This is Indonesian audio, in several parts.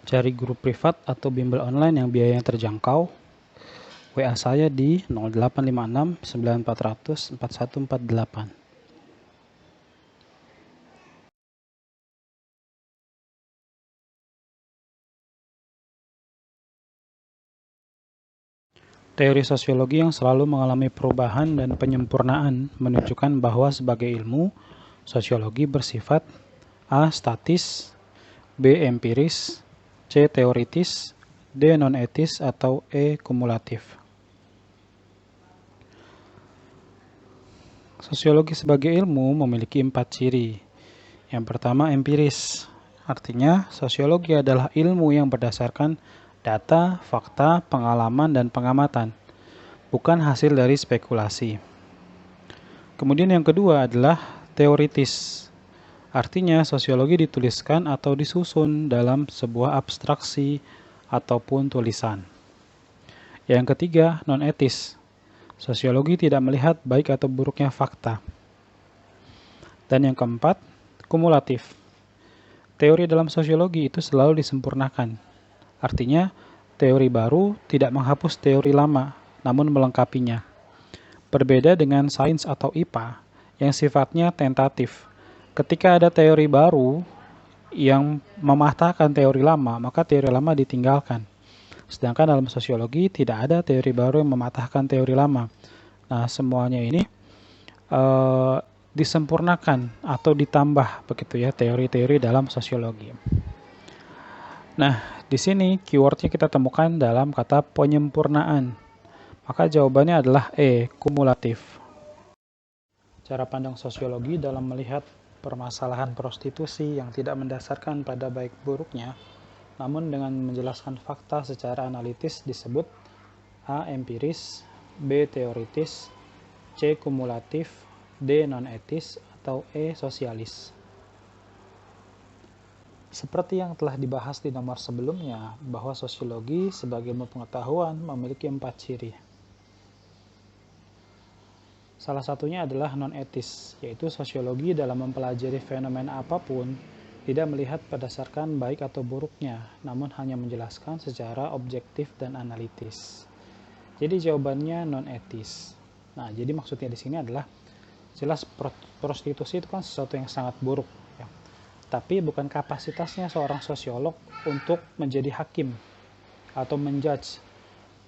Cari guru privat atau bimbel online yang biayanya terjangkau. WA saya di 0856 9400 4148. Teori sosiologi yang selalu mengalami perubahan dan penyempurnaan menunjukkan bahwa sebagai ilmu, sosiologi bersifat A. Statis, B. Empiris, C. Teoritis, D. Non-etis, atau E. Kumulatif. Sosiologi sebagai ilmu memiliki 4 ciri. Yang pertama, empiris. Artinya, sosiologi adalah ilmu yang berdasarkan data, fakta, pengalaman, dan pengamatan, bukan hasil dari spekulasi. Kemudian yang kedua adalah teoritis. Artinya, sosiologi dituliskan atau disusun dalam sebuah abstraksi ataupun tulisan. Yang ketiga, non-etis. Sosiologi tidak melihat baik atau buruknya fakta. Dan yang keempat, kumulatif. Teori dalam sosiologi itu selalu disempurnakan. Artinya, teori baru tidak menghapus teori lama, namun melengkapinya. Berbeda dengan sains atau IPA yang sifatnya tentatif. Ketika ada teori baru yang mematahkan teori lama, maka teori lama ditinggalkan. Sedangkan dalam sosiologi tidak ada teori baru yang mematahkan teori lama. Nah, semuanya ini disempurnakan atau ditambah begitu ya teori-teori dalam sosiologi. Nah, di sini keywordnya kita temukan dalam kata penyempurnaan. Maka jawabannya adalah E, kumulatif. Cara pandang sosiologi dalam melihat permasalahan prostitusi yang tidak mendasarkan pada baik buruknya, namun dengan menjelaskan fakta secara analitis disebut A. Empiris, B. Teoritis, C. Kumulatif, D. Non-etis, atau E. Sosialis. Seperti yang telah dibahas di nomor sebelumnya, bahwa sosiologi sebagai ilmu pengetahuan memiliki 4 ciri. Salah satunya adalah non-etis, yaitu sosiologi dalam mempelajari fenomena apapun tidak melihat berdasarkan baik atau buruknya, namun hanya menjelaskan secara objektif dan analitis. Jadi jawabannya non-etis. Nah, jadi maksudnya di sini adalah jelas prostitusi itu kan sesuatu yang sangat buruk, ya. Tapi bukan kapasitasnya seorang sosiolog untuk menjadi hakim atau menjudge.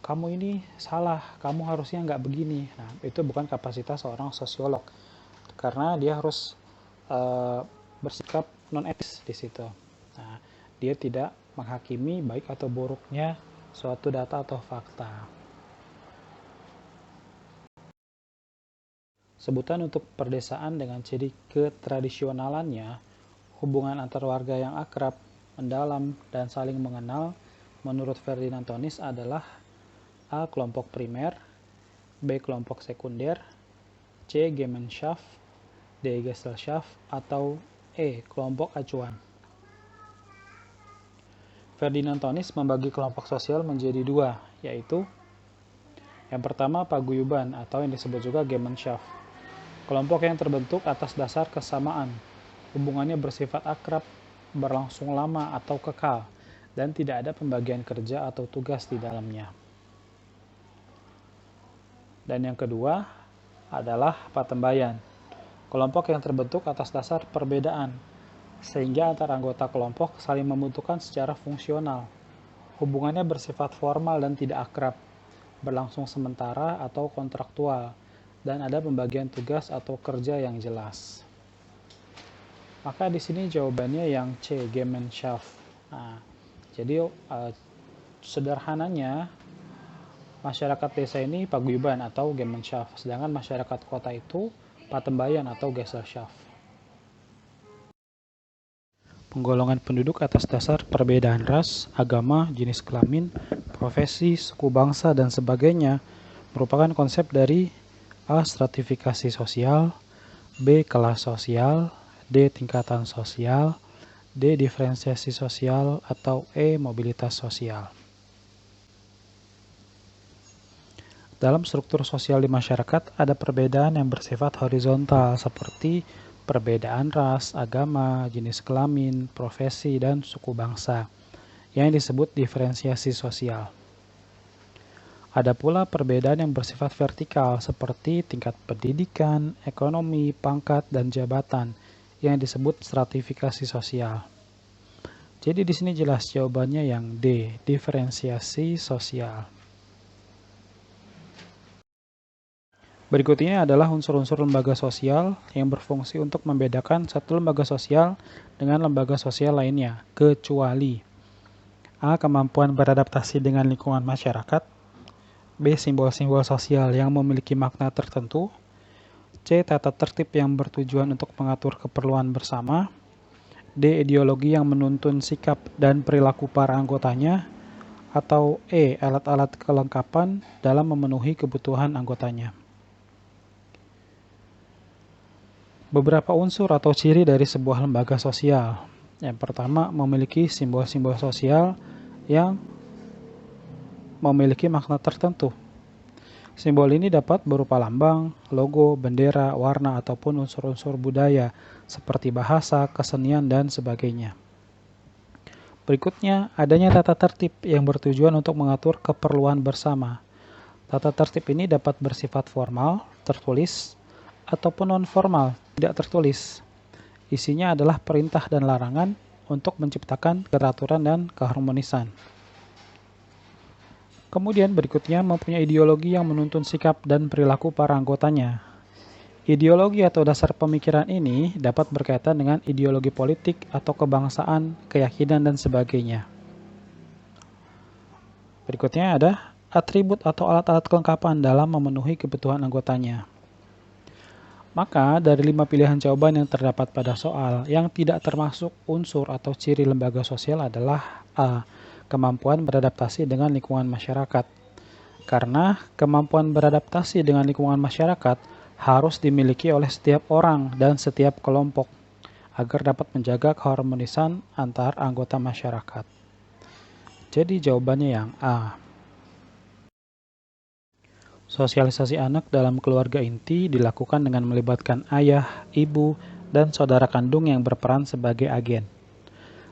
Kamu ini salah, kamu harusnya nggak begini. Nah, itu bukan kapasitas seorang sosiolog, karena dia harus bersikap non-etis di situ. Nah, dia tidak menghakimi baik atau buruknya suatu data atau fakta. Sebutan untuk perdesaan dengan ciri ketradisionalannya, hubungan antar warga yang akrab, mendalam, dan saling mengenal, menurut Ferdinand Tonis adalah A. Kelompok primer, B. Kelompok sekunder, C. Gemeinschaft, D. Gesellschaft, atau E. Kelompok acuan. Ferdinand Tonis membagi kelompok sosial menjadi dua, yaitu yang pertama paguyuban atau yang disebut juga Gemeinschaft. Kelompok yang terbentuk atas dasar kesamaan, hubungannya bersifat akrab, berlangsung lama atau kekal, dan tidak ada pembagian kerja atau tugas di dalamnya. Dan yang kedua adalah patembayan, kelompok yang terbentuk atas dasar perbedaan, sehingga antara anggota kelompok saling membutuhkan secara fungsional. Hubungannya bersifat formal dan tidak akrab, berlangsung sementara atau kontraktual, dan ada pembagian tugas atau kerja yang jelas. Maka di sini jawabannya yang C, Gemeinschaft. Nah, jadi sederhananya masyarakat desa ini paguyuban atau Gemeinschaft, sedangkan masyarakat kota itu patembayan atau Gesellschaft. Penggolongan penduduk atas dasar perbedaan ras, agama, jenis kelamin, profesi, suku bangsa, dan sebagainya merupakan konsep dari A. Stratifikasi sosial, B. Kelas sosial, D. Tingkatan sosial, D. Diferensiasi sosial, atau E. Mobilitas sosial. Dalam struktur sosial di masyarakat ada perbedaan yang bersifat horizontal seperti perbedaan ras, agama, jenis kelamin, profesi, dan suku bangsa yang disebut diferensiasi sosial. Ada pula perbedaan yang bersifat vertikal seperti tingkat pendidikan, ekonomi, pangkat, dan jabatan yang disebut stratifikasi sosial. Jadi di sini jelas jawabannya yang D, diferensiasi sosial. Berikutnya adalah unsur-unsur lembaga sosial yang berfungsi untuk membedakan satu lembaga sosial dengan lembaga sosial lainnya, kecuali A. Kemampuan beradaptasi dengan lingkungan masyarakat, B. Simbol-simbol sosial yang memiliki makna tertentu, C. Tata tertib yang bertujuan untuk mengatur keperluan bersama, D. Ideologi yang menuntun sikap dan perilaku para anggotanya, atau E. Alat-alat kelengkapan dalam memenuhi kebutuhan anggotanya. Beberapa unsur atau ciri dari sebuah lembaga sosial. Yang pertama, memiliki simbol-simbol sosial yang memiliki makna tertentu. Simbol ini dapat berupa lambang, logo, bendera, warna, ataupun unsur-unsur budaya seperti bahasa, kesenian, dan sebagainya. Berikutnya, adanya tata tertib yang bertujuan untuk mengatur keperluan bersama. Tata tertib ini dapat bersifat formal, tertulis, ataupun non-formal, tidak tertulis. Isinya adalah perintah dan larangan untuk menciptakan keteraturan dan keharmonisan. Kemudian berikutnya mempunyai ideologi yang menuntun sikap dan perilaku para anggotanya. Ideologi atau dasar pemikiran ini dapat berkaitan dengan ideologi politik atau kebangsaan, keyakinan, dan sebagainya. Berikutnya ada atribut atau alat-alat kelengkapan dalam memenuhi kebutuhan anggotanya. Maka dari 5 pilihan jawaban yang terdapat pada soal, yang tidak termasuk unsur atau ciri lembaga sosial adalah A. Kemampuan beradaptasi dengan lingkungan masyarakat. Karena kemampuan beradaptasi dengan lingkungan masyarakat harus dimiliki oleh setiap orang dan setiap kelompok agar dapat menjaga keharmonisan antar anggota masyarakat. Jadi jawabannya yang A. Sosialisasi anak dalam keluarga inti dilakukan dengan melibatkan ayah, ibu, dan saudara kandung yang berperan sebagai agen.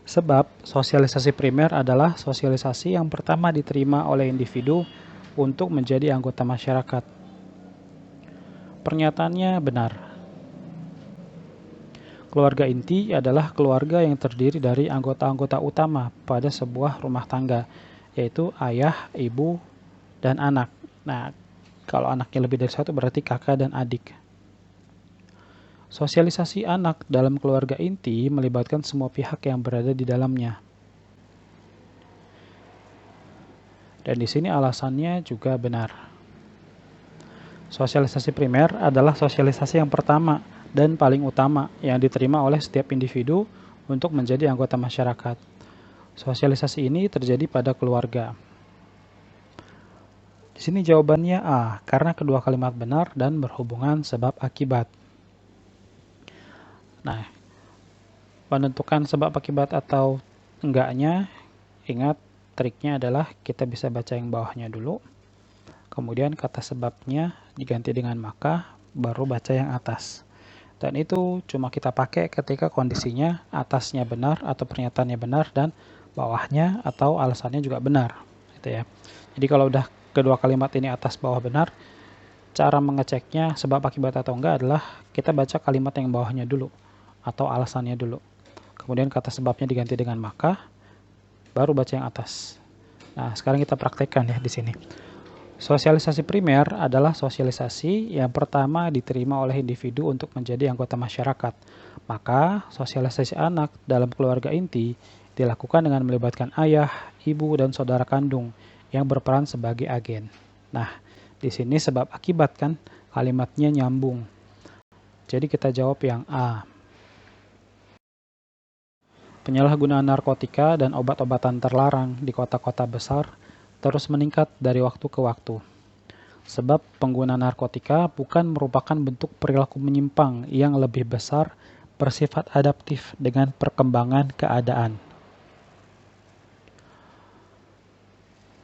Sebab sosialisasi primer adalah sosialisasi yang pertama diterima oleh individu untuk menjadi anggota masyarakat. Pernyataannya benar. Keluarga inti adalah keluarga yang terdiri dari anggota-anggota utama pada sebuah rumah tangga, yaitu ayah, ibu, dan anak. Nah, kalau anaknya lebih dari satu berarti kakak dan adik. Sosialisasi anak dalam keluarga inti melibatkan semua pihak yang berada di dalamnya. Dan di sini alasannya juga benar. Sosialisasi primer adalah sosialisasi yang pertama dan paling utama yang diterima oleh setiap individu untuk menjadi anggota masyarakat. Sosialisasi ini terjadi pada keluarga. Di sini jawabannya A, karena kedua kalimat benar dan berhubungan sebab akibat. Nah, menentukan sebab akibat atau enggaknya, ingat triknya adalah kita bisa baca yang bawahnya dulu, kemudian kata sebabnya diganti dengan maka, baru baca yang atas. Dan itu cuma kita pakai ketika kondisinya atasnya benar atau pernyataannya benar dan bawahnya atau alasannya juga benar, gitu ya. Jadi kalau udah kedua kalimat ini atas bawah benar, cara mengeceknya sebab akibat atau enggak adalah kita baca kalimat yang bawahnya dulu atau alasannya dulu. Kemudian kata sebabnya diganti dengan maka, baru baca yang atas. Nah, sekarang kita praktekkan ya di sini. Sosialisasi primer adalah sosialisasi yang pertama diterima oleh individu untuk menjadi anggota masyarakat. Maka, sosialisasi anak dalam keluarga inti dilakukan dengan melibatkan ayah, ibu, dan saudara kandung yang berperan sebagai agen. Nah, di sini sebab akibat kan kalimatnya nyambung. Jadi kita jawab yang A. Penyalahgunaan narkotika dan obat-obatan terlarang di kota-kota besar terus meningkat dari waktu ke waktu. Sebab pengguna narkotika bukan merupakan bentuk perilaku menyimpang yang lebih besar bersifat adaptif dengan perkembangan keadaan.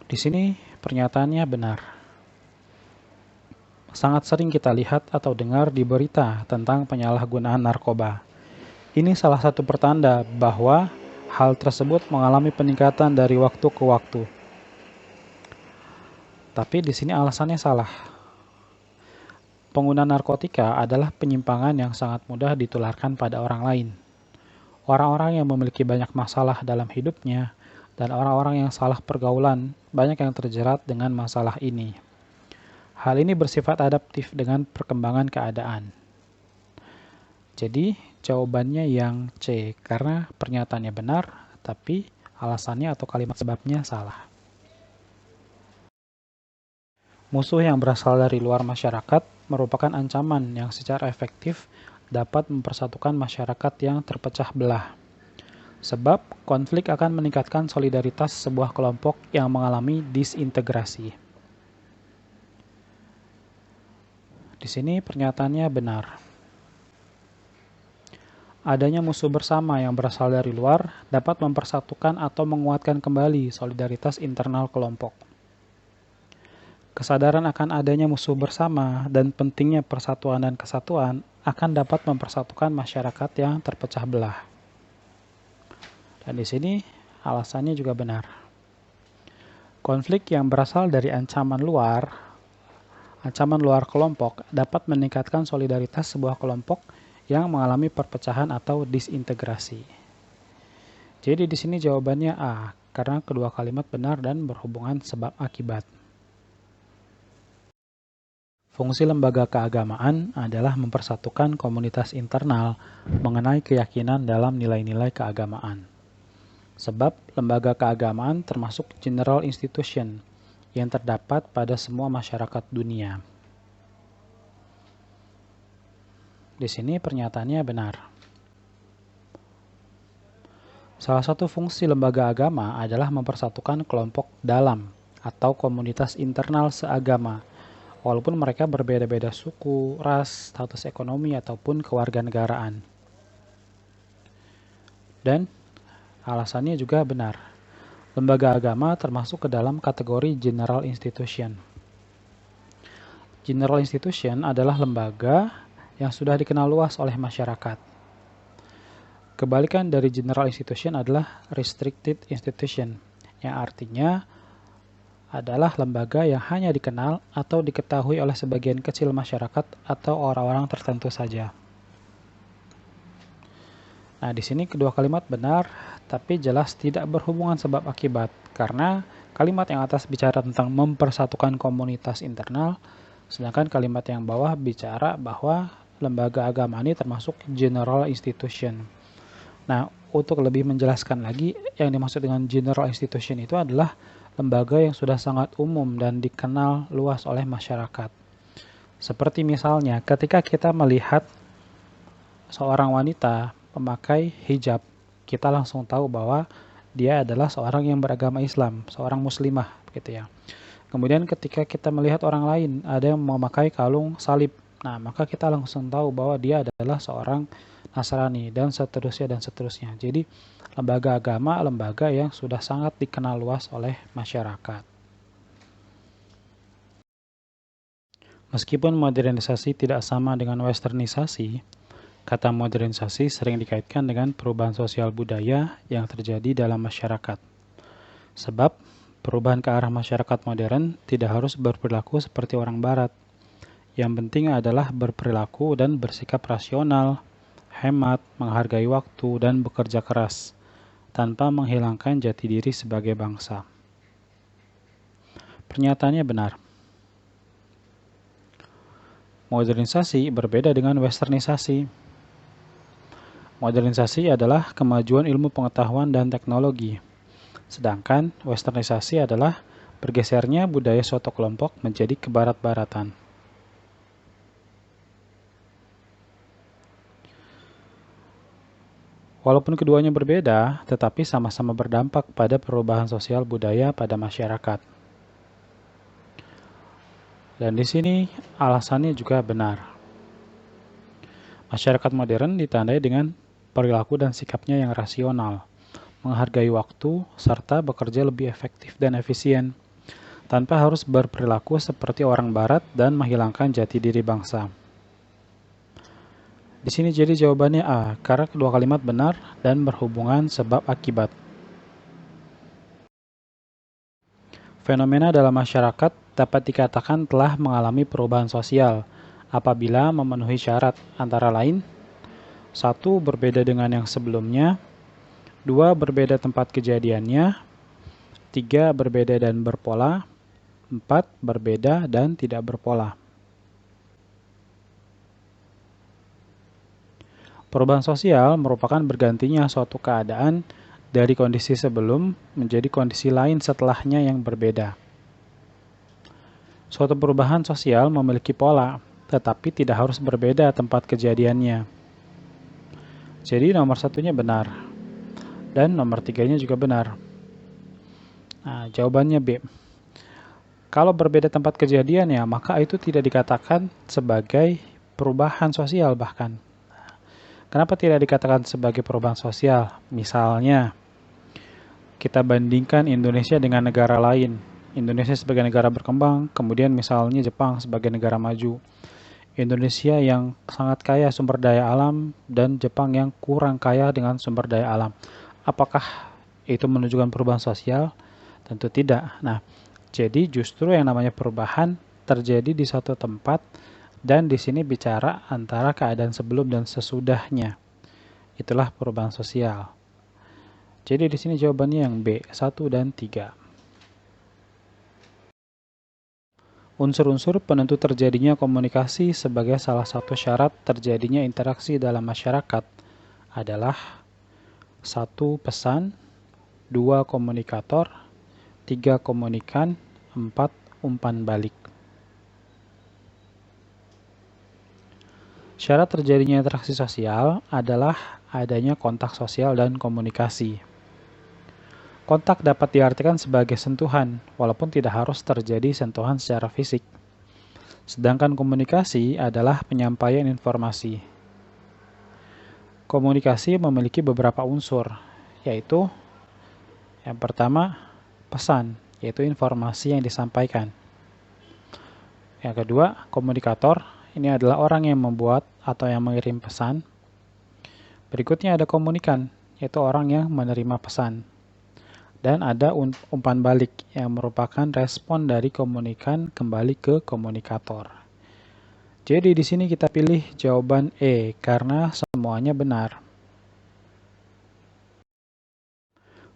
Di sini pernyataannya benar. Sangat sering kita lihat atau dengar di berita tentang penyalahgunaan narkoba. Ini salah satu pertanda bahwa hal tersebut mengalami peningkatan dari waktu ke waktu. Tapi di sini alasannya salah. Pengguna narkotika adalah penyimpangan yang sangat mudah ditularkan pada orang lain. Orang-orang yang memiliki banyak masalah dalam hidupnya dan orang-orang yang salah pergaulan banyak yang terjerat dengan masalah ini. Hal ini bersifat adaptif dengan perkembangan keadaan. Jadi, jawabannya yang C, karena pernyataannya benar, tapi alasannya atau kalimat sebabnya salah. Musuh yang berasal dari luar masyarakat merupakan ancaman yang secara efektif dapat mempersatukan masyarakat yang terpecah belah. Sebab, konflik akan meningkatkan solidaritas sebuah kelompok yang mengalami disintegrasi. Di sini pernyataannya benar. Adanya musuh bersama yang berasal dari luar dapat mempersatukan atau menguatkan kembali solidaritas internal kelompok. Kesadaran akan adanya musuh bersama dan pentingnya persatuan dan kesatuan akan dapat mempersatukan masyarakat yang terpecah belah. Dan di sini alasannya juga benar. Konflik yang berasal dari ancaman luar kelompok dapat meningkatkan solidaritas sebuah kelompok yang mengalami perpecahan atau disintegrasi. Jadi di sini jawabannya A, karena kedua kalimat benar dan berhubungan sebab akibat. Fungsi lembaga keagamaan adalah mempersatukan komunitas internal mengenai keyakinan dalam nilai-nilai keagamaan. Sebab lembaga keagamaan termasuk general institution yang terdapat pada semua masyarakat dunia. Di sini pernyataannya benar. Salah satu fungsi lembaga agama adalah mempersatukan kelompok dalam atau komunitas internal seagama, walaupun mereka berbeda-beda suku, ras, status ekonomi, ataupun kewarganegaraan. Dan alasannya juga benar. Lembaga agama termasuk ke dalam kategori general institution. General institution adalah lembaga yang sudah dikenal luas oleh masyarakat. Kebalikan dari general institution adalah restricted institution, yang artinya adalah lembaga yang hanya dikenal atau diketahui oleh sebagian kecil masyarakat atau orang-orang tertentu saja. Nah, di sini kedua kalimat benar, tapi jelas tidak berhubungan sebab akibat, karena kalimat yang atas bicara tentang mempersatukan komunitas internal, sedangkan kalimat yang bawah bicara bahwa lembaga agama ini termasuk general institution. Nah, untuk lebih menjelaskan lagi, yang dimaksud dengan general institution itu adalah lembaga yang sudah sangat umum dan dikenal luas oleh masyarakat. Seperti misalnya, ketika kita melihat seorang wanita memakai hijab, kita langsung tahu bahwa dia adalah seorang yang beragama Islam, seorang muslimah, gitu ya. Kemudian ketika kita melihat orang lain, ada yang memakai kalung salib, nah maka kita langsung tahu bahwa dia adalah seorang Nasrani, dan seterusnya dan seterusnya. Jadi lembaga agama, lembaga yang sudah sangat dikenal luas oleh masyarakat. Meskipun modernisasi tidak sama dengan westernisasi, kata modernisasi sering dikaitkan dengan perubahan sosial budaya yang terjadi dalam masyarakat. Sebab, perubahan ke arah masyarakat modern tidak harus berperilaku seperti orang barat. Yang penting adalah berperilaku dan bersikap rasional, hemat, menghargai waktu, dan bekerja keras, tanpa menghilangkan jati diri sebagai bangsa. Pernyataannya benar. Modernisasi berbeda dengan westernisasi. Modernisasi adalah kemajuan ilmu pengetahuan dan teknologi, sedangkan westernisasi adalah bergesernya budaya suatu kelompok menjadi kebarat-baratan. Walaupun keduanya berbeda, tetapi sama-sama berdampak pada perubahan sosial budaya pada masyarakat. Dan di sini alasannya juga benar. Masyarakat modern ditandai dengan perilaku dan sikapnya yang rasional, menghargai waktu, serta bekerja lebih efektif dan efisien, tanpa harus berperilaku seperti orang barat dan menghilangkan jati diri bangsa. Di sini jadi jawabannya A, karena kedua kalimat benar dan berhubungan sebab akibat. Fenomena dalam masyarakat dapat dikatakan telah mengalami perubahan sosial apabila memenuhi syarat, antara lain 1. Berbeda dengan yang sebelumnya, 2. Berbeda tempat kejadiannya, 3. Berbeda dan berpola, 4. Berbeda dan tidak berpola. Perubahan sosial merupakan bergantinya suatu keadaan dari kondisi sebelum menjadi kondisi lain setelahnya yang berbeda. Suatu perubahan sosial memiliki pola, tetapi tidak harus berbeda tempat kejadiannya. Jadi nomor satunya benar, dan nomor tiganya juga benar. Nah, jawabannya B. Kalau berbeda tempat kejadiannya, maka itu tidak dikatakan sebagai perubahan sosial bahkan. Kenapa tidak dikatakan sebagai perubahan sosial? Misalnya, kita bandingkan Indonesia dengan negara lain. Indonesia sebagai negara berkembang, kemudian misalnya Jepang sebagai negara maju. Indonesia yang sangat kaya sumber daya alam dan Jepang yang kurang kaya dengan sumber daya alam. Apakah itu menunjukkan perubahan sosial? Tentu tidak. Nah, jadi justru yang namanya perubahan terjadi di suatu tempat dan di sini bicara antara keadaan sebelum dan sesudahnya. Itulah perubahan sosial. Jadi di sini jawabannya yang B, 1 dan 3. Unsur-unsur penentu terjadinya komunikasi sebagai salah satu syarat terjadinya interaksi dalam masyarakat adalah 1. Pesan, 2. Komunikator, 3. Komunikan, 4. Umpan balik. Syarat terjadinya interaksi sosial adalah adanya kontak sosial dan komunikasi. Kontak dapat diartikan sebagai sentuhan, walaupun tidak harus terjadi sentuhan secara fisik. Sedangkan komunikasi adalah penyampaian informasi. Komunikasi memiliki beberapa unsur, yaitu yang pertama, pesan, yaitu informasi yang disampaikan. Yang kedua, komunikator, ini adalah orang yang membuat atau yang mengirim pesan. Berikutnya ada komunikan, yaitu orang yang menerima pesan. Dan ada umpan balik yang merupakan respon dari komunikan kembali ke komunikator. Jadi di sini kita pilih jawaban E karena semuanya benar.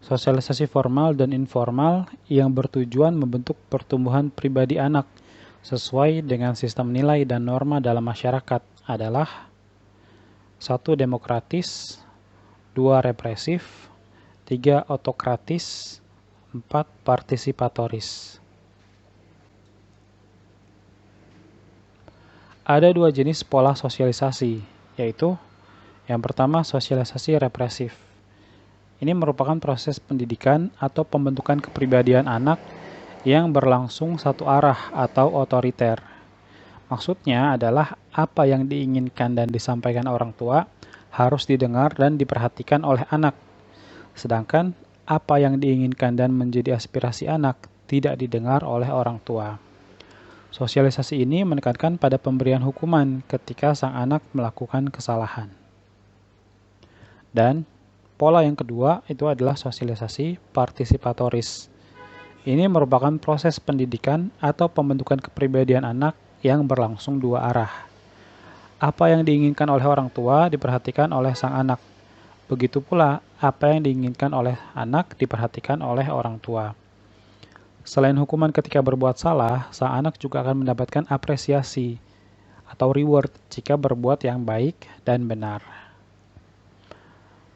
Sosialisasi formal dan informal yang bertujuan membentuk pertumbuhan pribadi anak sesuai dengan sistem nilai dan norma dalam masyarakat adalah 1. Demokratis, 2. Represif, 3. Otokratis, 4. Partisipatoris. Ada dua jenis pola sosialisasi, yaitu yang pertama sosialisasi represif. Ini merupakan proses pendidikan atau pembentukan kepribadian anak yang berlangsung satu arah atau otoriter. Maksudnya adalah apa yang diinginkan dan disampaikan orang tua harus didengar dan diperhatikan oleh anak. Sedangkan apa yang diinginkan dan menjadi aspirasi anak tidak didengar oleh orang tua. Sosialisasi ini menekankan pada pemberian hukuman ketika sang anak melakukan kesalahan. Dan pola yang kedua itu adalah sosialisasi partisipatoris. Ini merupakan proses pendidikan atau pembentukan kepribadian anak yang berlangsung dua arah. Apa yang diinginkan oleh orang tua diperhatikan oleh sang anak. Begitu pula, apa yang diinginkan oleh anak diperhatikan oleh orang tua. Selain hukuman ketika berbuat salah, sang anak juga akan mendapatkan apresiasi atau reward jika berbuat yang baik dan benar.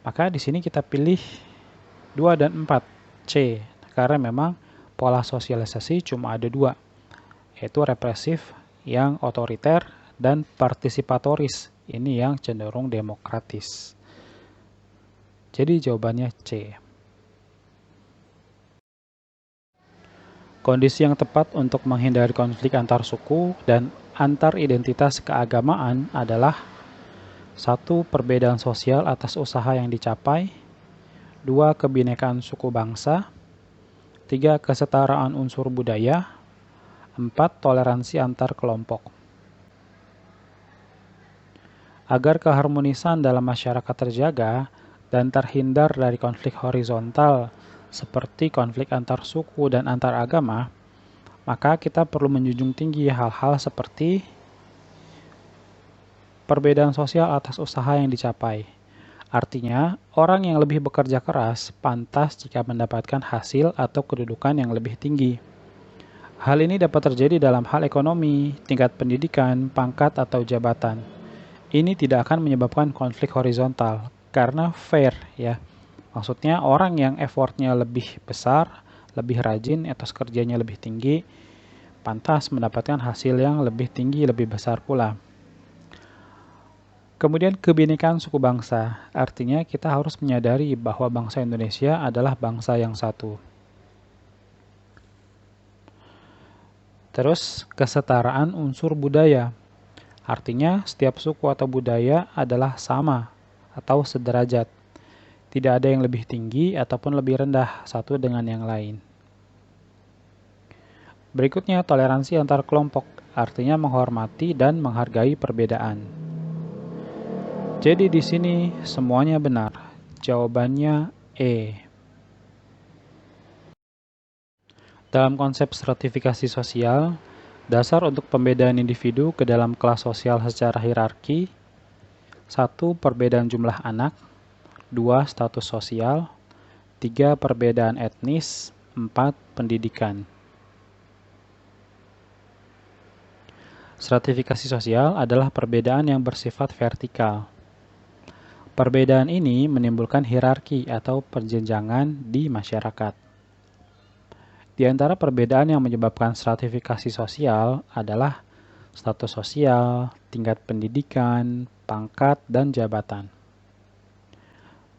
Maka di sini kita pilih 2 dan 4, C, karena memang pola sosialisasi cuma ada dua, yaitu represif yang otoriter dan partisipatoris, ini yang cenderung demokratis. Jadi jawabannya C. Kondisi yang tepat untuk menghindari konflik antar suku dan antar identitas keagamaan adalah 1. Perbedaan sosial atas usaha yang dicapai, 2. Kebinekaan suku bangsa, 3. Kesetaraan unsur budaya, 4. Toleransi antar kelompok. Agar keharmonisan dalam masyarakat terjaga dan terhindar dari konflik horizontal seperti konflik antar suku dan antar agama, maka kita perlu menjunjung tinggi hal-hal seperti perbedaan sosial atas usaha yang dicapai. Artinya, orang yang lebih bekerja keras pantas jika mendapatkan hasil atau kedudukan yang lebih tinggi. Hal ini dapat terjadi dalam hal ekonomi, tingkat pendidikan, pangkat, atau jabatan. Ini tidak akan menyebabkan konflik horizontal, karena fair ya. Maksudnya orang yang effortnya lebih besar, lebih rajin, etos kerjanya lebih tinggi, pantas mendapatkan hasil yang lebih tinggi, lebih besar pula. Kemudian kebinekaan suku bangsa, artinya kita harus menyadari bahwa bangsa Indonesia adalah bangsa yang satu. Terus kesetaraan unsur budaya, artinya setiap suku atau budaya adalah sama atau sederajat. Tidak ada yang lebih tinggi ataupun lebih rendah satu dengan yang lain. Berikutnya toleransi antar kelompok, artinya menghormati dan menghargai perbedaan. Jadi di sini semuanya benar. Jawabannya E. Dalam konsep stratifikasi sosial, dasar untuk pembedaan individu ke dalam kelas sosial secara hierarki: 1. Perbedaan jumlah anak, 2. Status sosial, 3. Perbedaan etnis, 4. Pendidikan. Stratifikasi sosial adalah perbedaan yang bersifat vertikal. Perbedaan ini menimbulkan hierarki atau perjenjangan di masyarakat. Di antara perbedaan yang menyebabkan stratifikasi sosial adalah status sosial, tingkat pendidikan, pangkat, dan jabatan.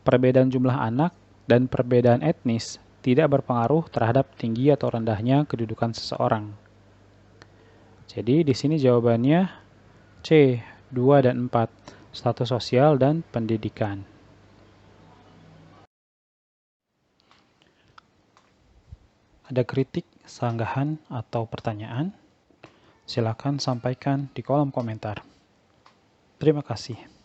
Perbedaan jumlah anak dan perbedaan etnis tidak berpengaruh terhadap tinggi atau rendahnya kedudukan seseorang. Jadi di sini jawabannya C, 2 dan 4, status sosial dan pendidikan. Ada kritik, sanggahan, atau pertanyaan? Silakan sampaikan di kolom komentar. Terima kasih.